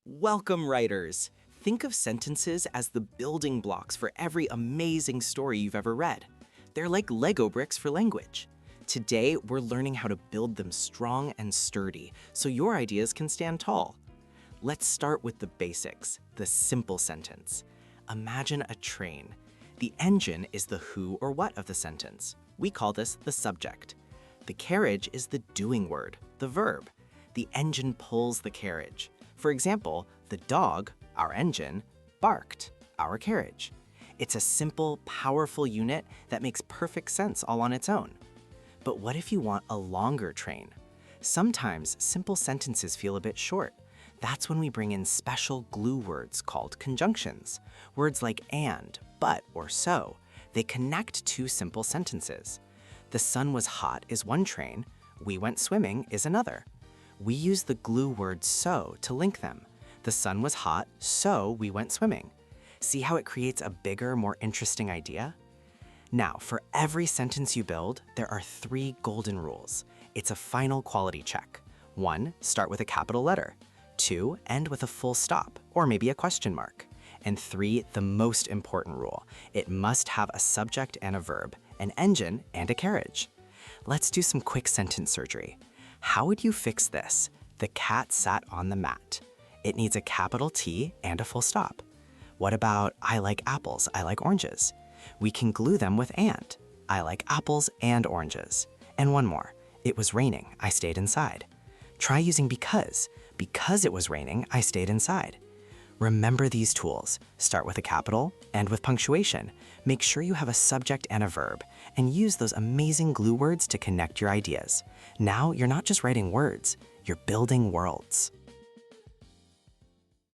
Welcome, writers! Think of sentences as the building blocks for every amazing story you've ever read. They're like Lego bricks for language. Today, we're learning how to build them strong and sturdy so your ideas can stand tall. Let's start with the basics, the simple sentence. Imagine a train. The engine is the who or what of the sentence. We call this the subject. The carriage is the doing word, the verb. The engine pulls the carriage. For example, the dog, our engine, barked, our carriage. It's a simple, powerful unit that makes perfect sense all on its own. But what if you want a longer train? Sometimes simple sentences feel a bit short. That's when we bring in special glue words called conjunctions. Words like and, but, or so. They connect two simple sentences. The sun was hot is one train, we went swimming is another. We use the glue word so to link them. The sun was hot, so we went swimming. See how it creates a bigger, more interesting idea? Now, for every sentence you build, there are 3 golden rules. It's a final quality check. 1, start with a capital letter. 2, end with a full stop, or maybe a question mark. And 3, the most important rule. It must have a subject and a verb, an engine and a carriage. Let's do some quick sentence surgery. How would you fix this? The cat sat on the mat. It needs a capital T and a full stop. What about I like apples, I like oranges? We can glue them with and. I like apples and oranges. And one more. It was raining, I stayed inside. Try using because. Because it was raining, I stayed inside. Remember these tools. Start with a capital, end with punctuation. Make sure you have a subject and a verb, and use those amazing glue words to connect your ideas. Now, you're not just writing words, you're building worlds.